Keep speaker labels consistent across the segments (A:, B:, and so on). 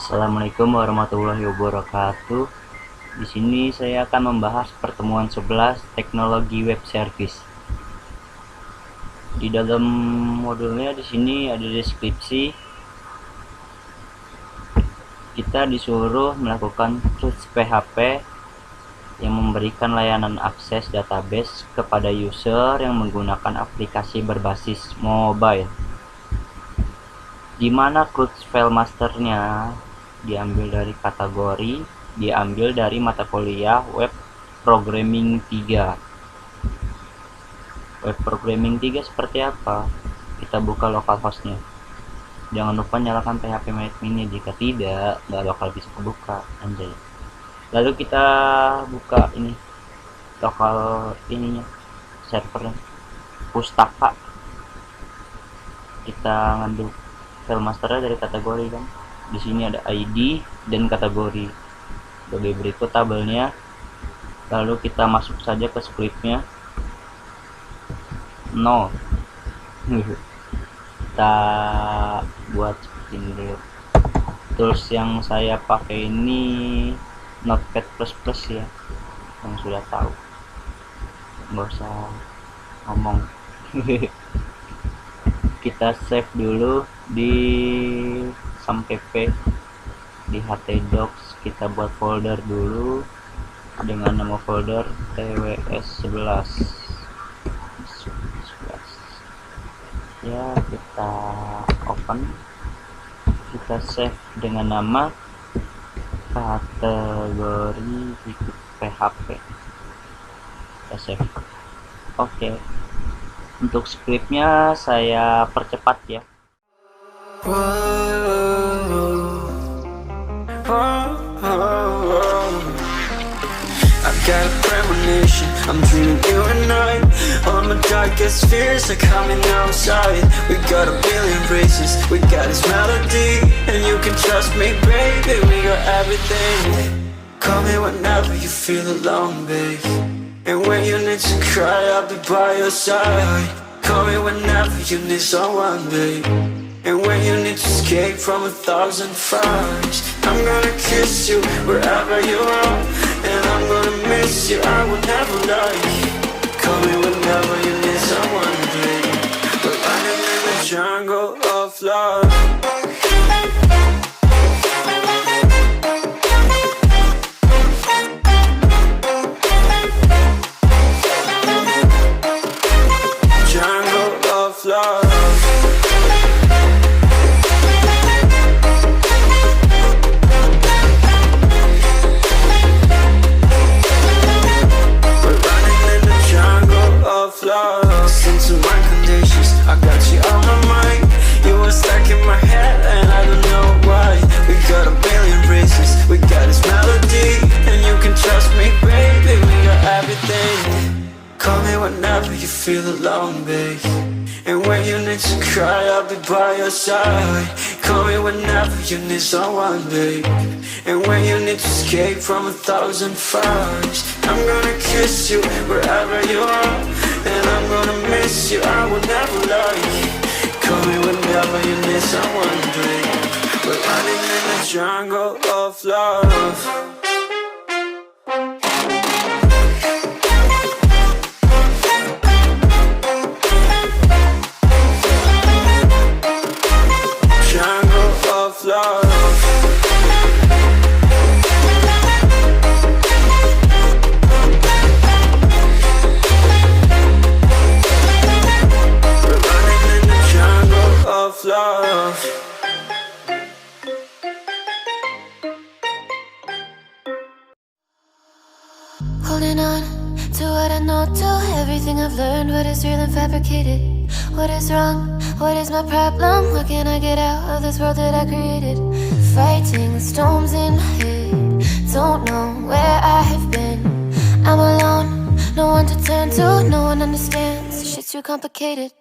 A: Assalamualaikum warahmatullahi wabarakatuh. Di sini saya akan membahas pertemuan 11 teknologi web service. Di dalam modulnya di sini ada deskripsi. Kita disuruh melakukan CRUD PHP yang memberikan layanan akses database kepada user yang menggunakan aplikasi berbasis mobile. Di mana CRUD File Masternya diambil dari kategori, diambil dari mata kuliah Web Programming 3. Web Programming 3 seperti apa? Kita buka localhostnya. Jangan lupa nyalakan PHP Mini, jika tidak nggak bakal bisa kebuka, anjay. Lalu kita buka ini lokal ininya, servernya, pustaka. Kita ngambil file masternya dari kategori kan. Di sini ada ID dan kategori. Sebagai berikut tabelnya. Lalu kita masuk saja ke scriptnya. No. Kita buat seperti ini dulu. Tools yang saya pakai ini Notepad ya, yang sudah tahu, nggak usah ngomong. Kita save dulu di Xampp, di htdocs. Kita buat folder dulu dengan nama folder tws11 ya. Kita open, kita save dengan nama kategori PHP. Kita save. Oke. Untuk scriptnya saya percepat ya.
B: Got a premonition, I'm dreaming you and I. All my darkest fears are coming outside. We got a billion races, we got this melody, and you can trust me, baby, we got everything. Call me whenever you feel alone, babe. And when you need to cry, I'll be by your side. Call me whenever you need someone, babe. And when you need to escape from 1,000 fires, I'm gonna kiss you wherever you are. And I'm gonna miss you, I will never lie. Call me whenever you need someone, babe. We're running in the jungle of love. Jungle of love. Listen to my conditions, I got you on my mind. You were stuck in my head and I don't know why. We got a billion races, we got this melody, and you can trust me, baby, we got everything. Call me whenever you feel alone, babe. And when you need to cry, I'll be by your side. Call me whenever you need someone, babe. And when you need to escape from 1,000 fires, I'm gonna kiss you wherever you are. And I'm gonna miss you, I will never lie. Call me whenever you need someone, babe. We're running in the jungle of love.
C: Holding on to what I know, to everything I've learned. What is real and fabricated? What is wrong? What is my problem? How can I get out of this world that I created? Fighting the storms in my head. Don't know where I have been. I'm alone, no one to turn to. No one understands, shit's too complicated.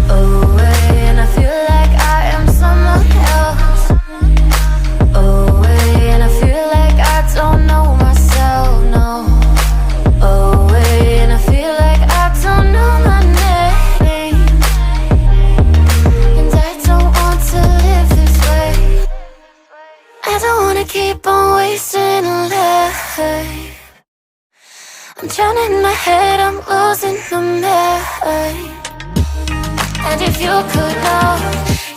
C: Away, and I feel like I am someone else. Away, and I feel like I don't know myself, no. Away, and I feel like I don't know my name. And I don't want to live this way. wanna keep on wasting a life. I'm drowning in my head, I'm losing my mind. And if you could know,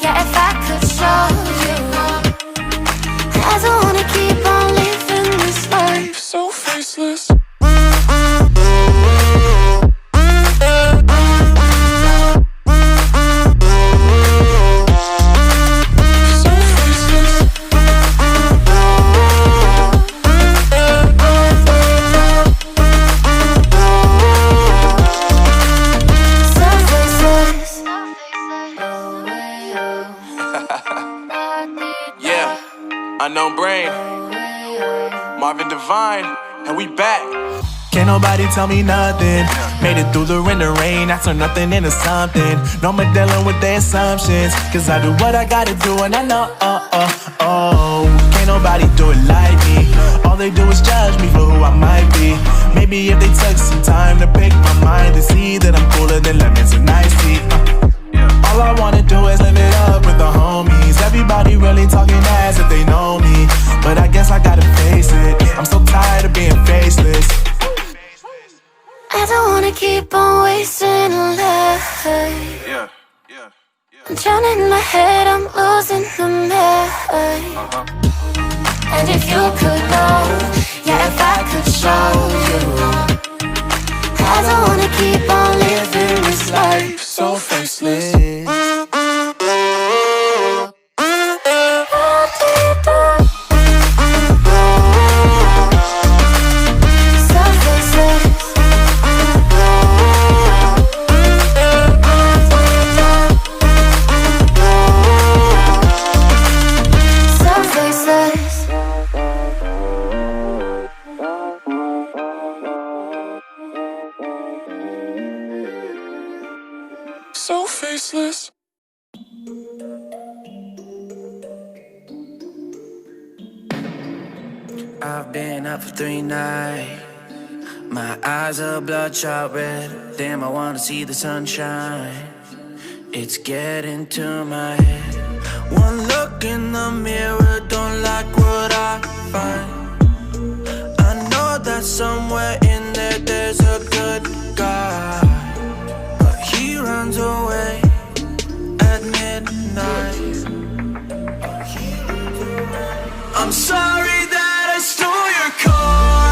C: yeah, if I could show you, I don't wanna keep on living this life so faceless.
D: Unknown Brain, Marvin Divine, and we back. Can't nobody tell me nothing. Made it through the wind and rain, I turned nothing into something. No more dealing with their assumptions, cause I do what I gotta do and I know, can't nobody do it like me. All they do is judge me for who I might be. Maybe if they took some time to pick my mind and see that I'm cooler than lemons and iced tea. All I wanna do is live it up with the homies. Everybody really talking ass if they know me, but I guess I gotta face it. I'm so tired of being faceless.
C: I don't wanna keep on wasting a life. I'm drowning in my head, I'm losing my mind. And if you could know, yeah, if I could show you, I don't wanna keep on living this life so faceless.
D: So faceless.
B: I've been up for 3 nights. My eyes are bloodshot red. Damn, I wanna see the sunshine. It's getting to my head. One look in the mirror, don't like what I find. I know that somewhere in there there's a good guy, but he runs away at midnight. I'm sorry that I stole your car.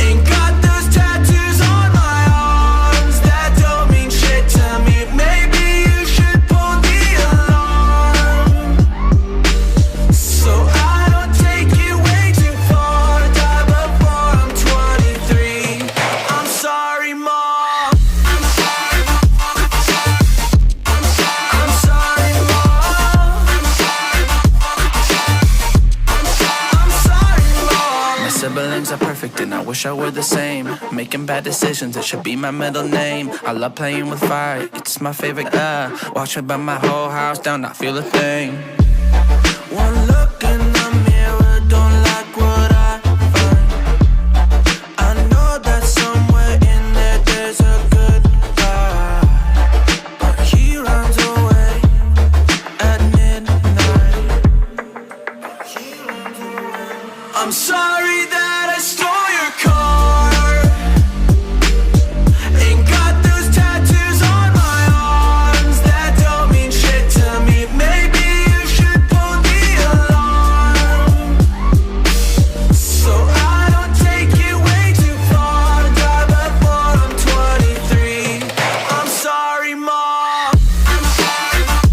B: Ain't got those tattoos on my arms that don't mean shit to me. Maybe you should pull the alarm, so I don't take it way too far. Die before I'm 23. I'm sorry, Mom. I'm sorry, Mom. I'm sorry, Mom. I'm sorry, Mom. My siblings are perfect and I wish I were the same. Making bad decisions, it should be my middle name. I love playing with fire, it's my favorite. Watch me burn my whole house down, not feel a thing. One look in the mirror, don't like what I find. I know that somewhere in there there's a good guy, but he runs away at midnight. I'm sorry that I stole your car. Ain't got those tattoos on my arms that don't mean shit to me. Maybe you should pull the alarm, so I don't take it way too far. Die before I'm 23. I'm sorry, Mom. I'm sorry, Mom.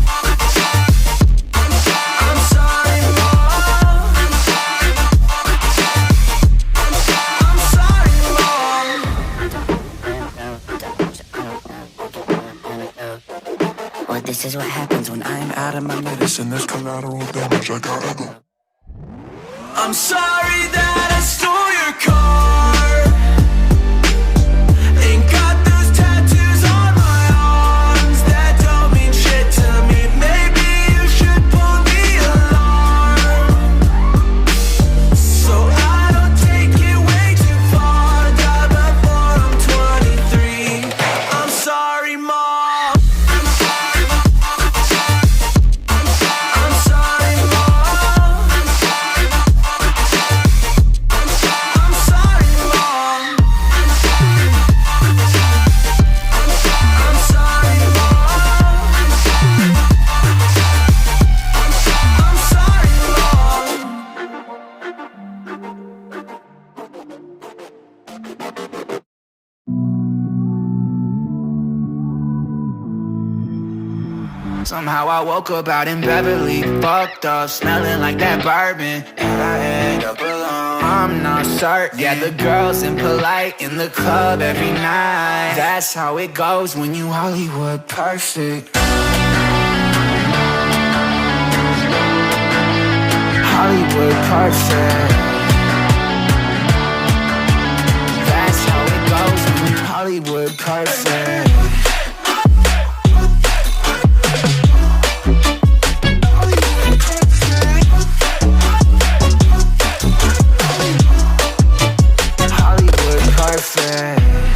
B: I'm sorry, Mom. I'm sorry, Mom.
E: Well, this is what happens when I'm out of my medicine. There's collateral damage, I gotta go.
B: I'm sorry that I stole your car. Ain't got those tattoos on my arms that don't mean shit to me. Maybe you should pull the alarm, so I don't take it way too far. Die before I'm 23. I'm sorry, Mom. I'm sorry, Mom. I'm sorry, Mom. Somehow I woke up out in Beverly, fucked up, smelling like that bourbon, and I end up alone. I'm not certain. Yeah, the girls impolite in the club every night. That's how it goes when you Hollywood perfect. Hollywood perfect. That's how it goes when you Hollywood perfect.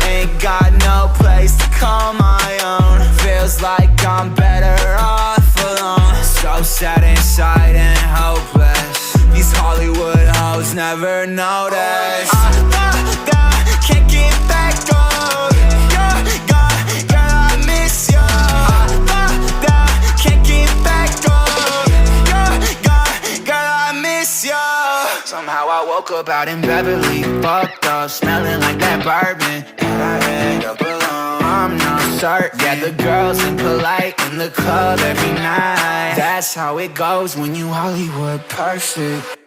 B: Ain't got no place to call my own. Feels like I'm better off alone. So sad inside and hopeless. These Hollywood hoes never notice. Can't get back on. Girl, I miss you. Can't get back on. Girl, I miss you. Somehow I woke up out in Beverly, fucked up, smelling like that bourbon, and I end up alone. I'm not certain. Yeah, the girls impolite in the club every night. That's how it goes when you Hollywood perfect.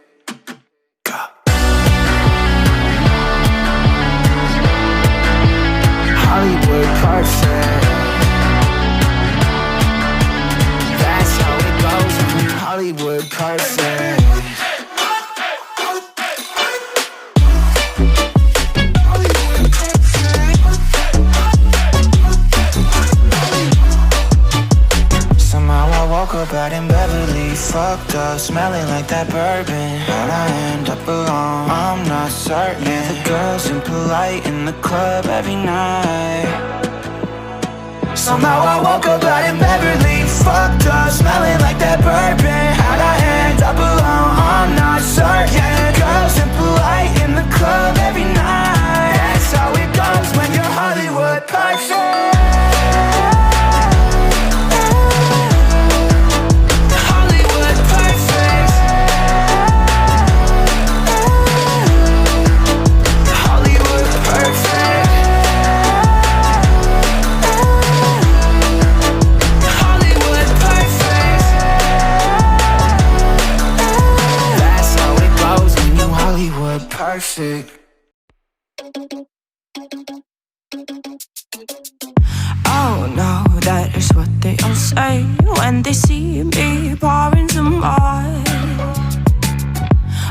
B: Hollywood perfect. That's how it goes when you Hollywood perfect. Woke up out in Beverly, fucked up, smelling like that bourbon, how'd I end up alone? I'm not certain. Yeah, the girls impolite in the club every night. Somehow I woke up out in Beverly, fucked up, smelling like that bourbon, how'd I end up alone? I'm not certain. Yeah, the girls impolite in the club every night. That's how it goes when you're Hollywood perfect. Perfect.
F: Oh no, that is what they all say when they see me pouring some wine.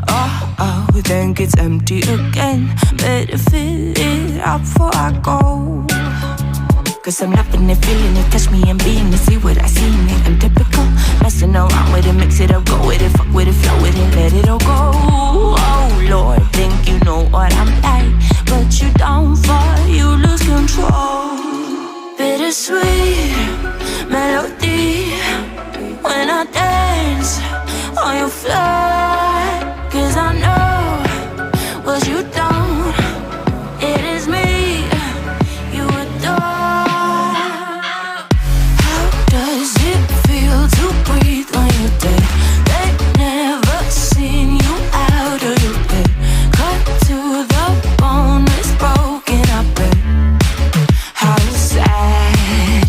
F: Oh, think it's empty again. Better fill it up before I go. Cause I'm loving it, feeling it, touch me and being it. See what I see in it, I'm typical. Messing around with it, mix it up, go with it. Fuck with it, flow with it, let it all go. Oh Lord, think you know what I'm like, but you don't fall, you lose control. Bittersweet melody when I dance on your floor. Cause I know what you don't, it is me you adore. How does it feel to breathe when you're dead? They've never seen you out of your bed. Cut to the bone, it's broken, I bet. How sad.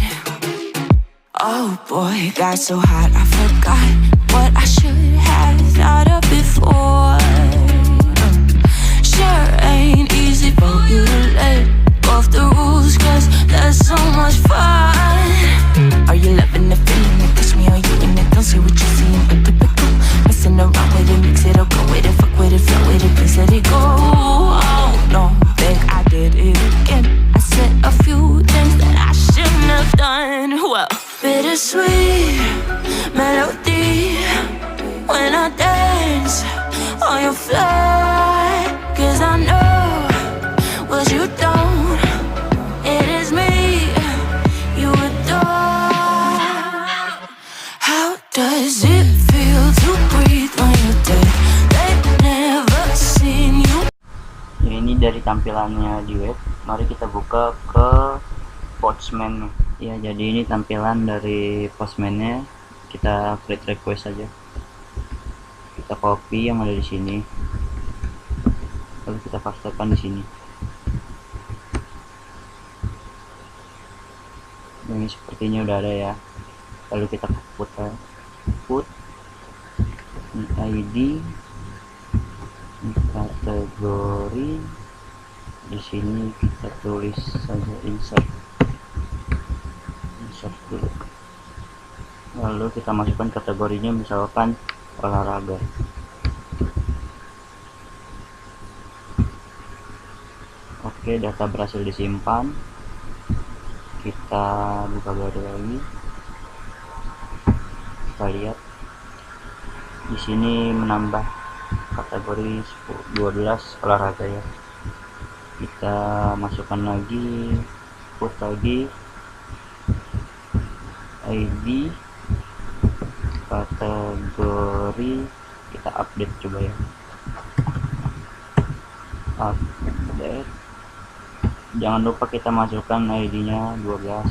F: Oh boy, got so hot I forgot what I should have thought of before. Sure ain't easy for you to let go of the rules, cause there's so much fun. Are you loving the feeling it? Touch me, are you in it? Don't say what you're seeing, but typical. Messing around with it, mix it up, go with it, fuck with it, flow with it, please let it go. Oh no, think I did it again. I said a few things that I shouldn't have done. Well, bittersweet melody when I dance on your floor. Cause I know what you don't, it is me you adore. How does it feel to breathe when you're dead? They've never seen you.
A: Ya, ini dari tampilannya di web. Mari kita buka ke POSTMAN. Ya, jadi ini tampilan dari POSTMAN-nya. Kita create request saja. Kita copy yang ada di sini, lalu kita pastekan di sini. Ini sepertinya udah ada ya. Kita lalu kita put ini ID, ini kategori, di sini kita tulis saja insert dulu, lalu kita masukkan kategorinya misalkan olahraga. Oke, data berhasil disimpan. Kita buka baru lagi, kita lihat di sini menambah kategori 12 olahraga ya. Kita masukkan lagi, put lagi ID, kategori, kita update coba ya, update. Jangan lupa kita masukkan ID nya 12,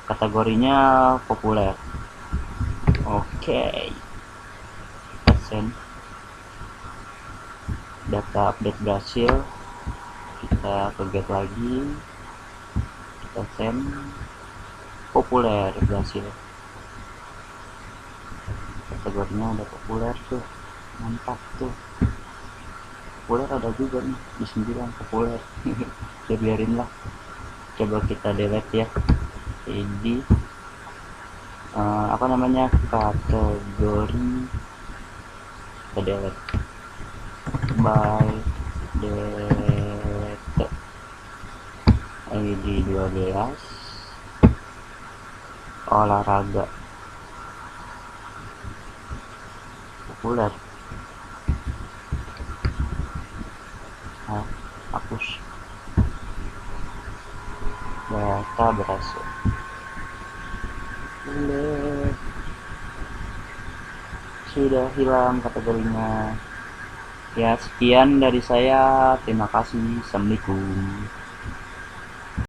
A: kategorinya populer. Oke, send. Data update berhasil, kita ke get lagi, kita send, populer berhasil, kategorinya ada populer tuh, mantap tuh. Populer ada juga nih di 9 populer. Ya biarin lah, coba kita delete ya. Jadi apa namanya, kategori kita delete by delete ID 12 olahraga populer. Hapus, data berhasil. Sudah hilang kategorinya. Ya, sekian dari saya. Terima kasih. Assalamualaikum.